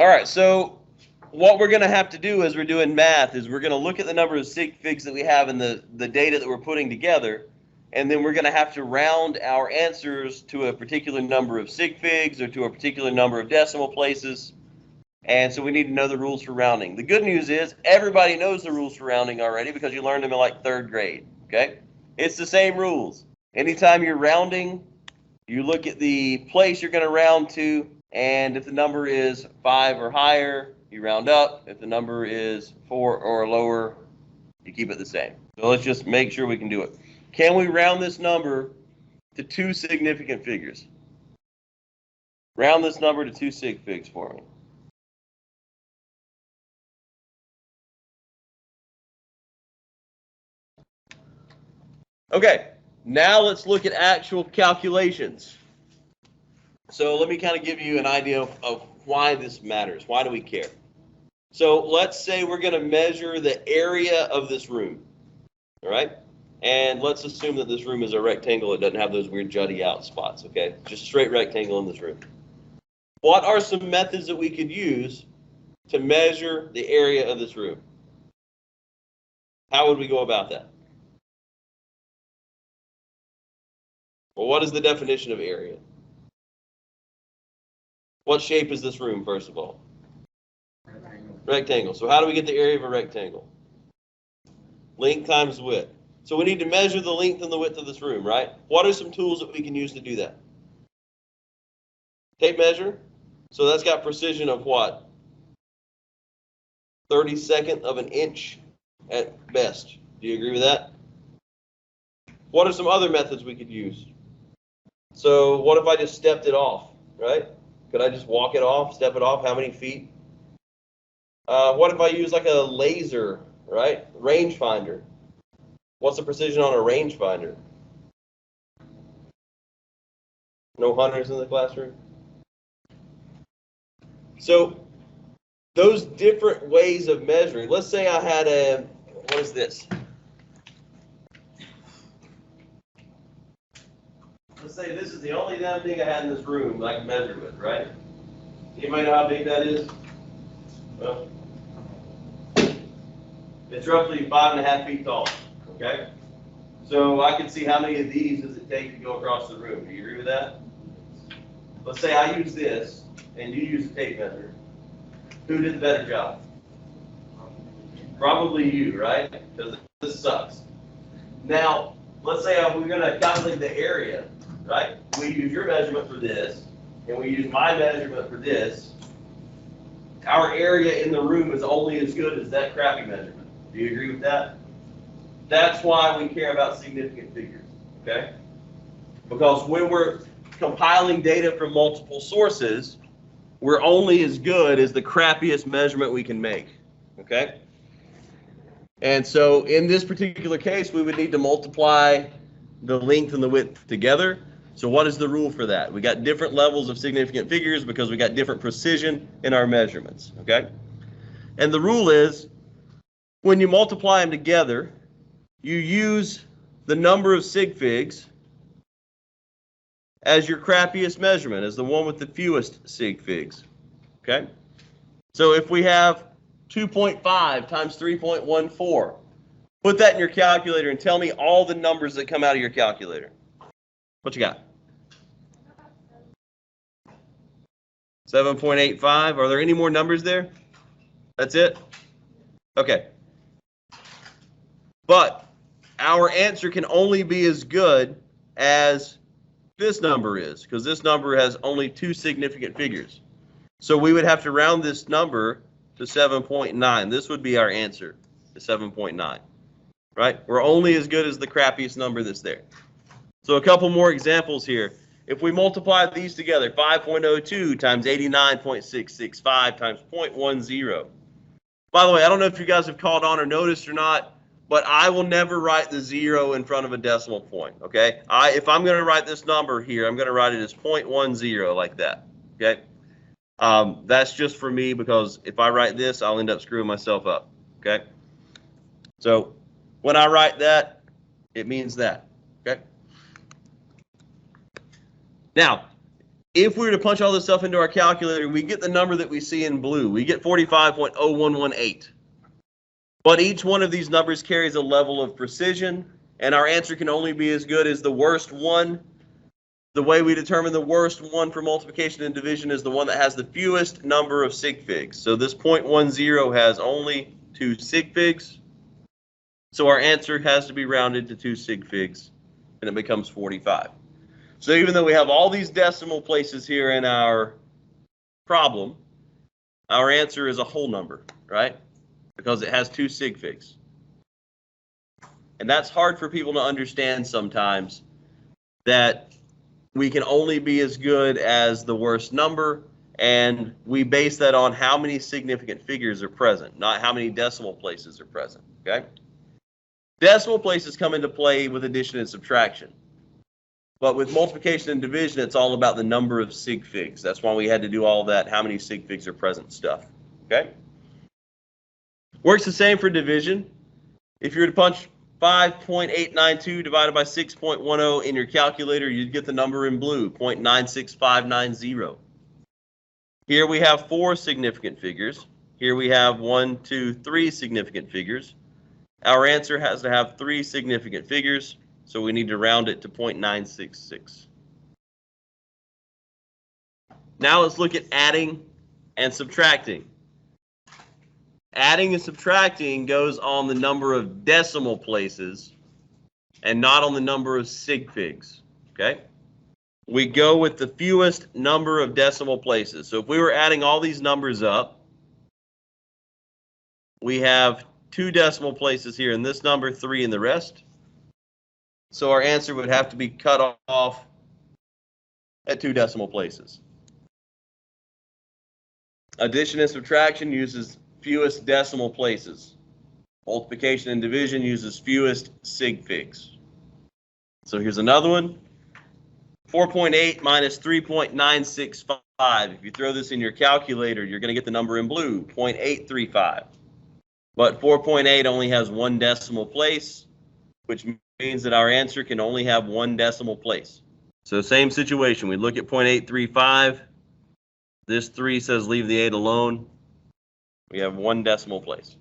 All right, so what we're going to have to do as we're doing math is we're going to look at the number of sig figs that we have in the data that we're putting together, and then we're going to have to round our answers to a particular number of sig figs or to a particular number of decimal places. And so we need to know the rules for rounding. The good news is everybody knows the rules for rounding already because you learned them in like 3rd grade, okay? It's the same rules. Anytime you're rounding, you look at the place you're going to round to, and if the number is 5 or higher, you round up. If the number is 4 or lower, you keep it the same. So let's just make sure we can do it. Can we round this number to 2 significant figures? Round this number to 2 sig figs for me. Okay, now let's look at actual calculations. So let me kind of give you an idea of why this matters. Why do we care? So let's say we're going to measure the area of this room, all right? And let's assume that this room is a rectangle. It doesn't have those weird jutty out spots, okay? Just a straight rectangle in this room. What are some methods that we could use to measure the area of this room? How would we go about that? Well, what is the definition of area? What shape is this room, first of all? Rectangle. Rectangle. So how do we get the area of a rectangle? Length times width. So we need to measure the length and the width of this room, right? What are some tools that we can use to do that? Tape measure. So that's got precision of what? 32nd of an inch at best. Do you agree with that? What are some other methods we could use? So what if I just stepped it off, right? Could I just walk it off, step it off? How many feet? What if I use like a laser, right? Rangefinder. What's the precision on a rangefinder? No hunters in the classroom? So those different ways of measuring. Let's say I had a, what is this? Let's say this is the only damn thing I had in this room that I can measure with, right? Anybody know how big that is? Well, it's roughly 5.5 feet tall, okay? So I can see how many of these does it take to go across the room. Do you agree with that? Let's say I use this and you use a tape measure. Who did the better job? Probably you, right? Because this sucks. Now, let's say we're going to calculate the area, right? We use your measurement for this, and we use my measurement for this. Our area in the room is only as good as that crappy measurement. Do you agree with that? That's why we care about significant figures, okay? Because when we're compiling data from multiple sources, we're only as good as the crappiest measurement we can make, okay? And so in this particular case, we would need to multiply the length and the width together. So what is the rule for that? We got different levels of significant figures because we got different precision in our measurements, okay? And the rule is when you multiply them together, you use the number of sig figs as your crappiest measurement, as the one with the fewest sig figs, okay? So if we have 2.5 times 3.14, put that in your calculator and tell me all the numbers that come out of your calculator. What you got? 7.85. Are there any more numbers there? That's it? Okay. But our answer can only be as good as this number is, because this number has only 2 significant figures. So we would have to round this number to 7.9. This would be our answer, to 7.9. Right? We're only as good as the crappiest number that's there. So a couple more examples here. If we multiply these together, 5.02 times 89.665 times 0.10. By the way, I don't know if you guys have caught on or noticed or not, but I will never write the 0 in front of a decimal point, okay? If I'm going to write this number here, I'm going to write it as 0.10 like that, okay? That's just for me because if I write this, I'll end up screwing myself up, okay? So when I write that, it means that, okay? Now, If we were to punch all this stuff into our calculator, we get the number that we see in blue. We get 45.0118. But each one of these numbers carries a level of precision, and our answer can only be as good as the worst one. The way we determine the worst one for multiplication and division is the one that has the fewest number of sig figs. So this 0.10 has only 2 sig figs. So our answer has to be rounded to 2 sig figs, and it becomes 45. So even though we have all these decimal places here in our problem, our answer is a whole number, right? Because it has 2 sig figs. And that's hard for people to understand sometimes, that we can only be as good as the worst number, and we base that on how many significant figures are present, not how many decimal places are present, okay? Decimal places come into play with addition and subtraction. But with multiplication and division, it's all about the number of sig figs. That's why we had to do all that, how many sig figs are present stuff, okay? Works the same for division. If you were to punch 5.892 divided by 6.10 in your calculator, you'd get the number in blue, 0.96590. Here we have 4 significant figures. Here we have 1, 2, 3 significant figures. Our answer has to have 3 significant figures, so we need to round it to 0.966. Now let's look at adding and subtracting. Adding and subtracting goes on the number of decimal places and not on the number of sig figs, okay? We go with the fewest number of decimal places. So if we were adding all these numbers up, we have 2 decimal places here in this number, 3 in the rest. So our answer would have to be cut off at 2 decimal places. Addition and subtraction uses fewest decimal places. Multiplication and division uses fewest sig figs. So here's another one. 4.8 minus 3.965. If you throw this in your calculator, you're going to get the number in blue, 0.835. But 4.8 only has 1 decimal place, which means that our answer can only have 1 decimal place. So same situation. We look at 0.835. This 3 says leave the 8 alone. We have 1 decimal place.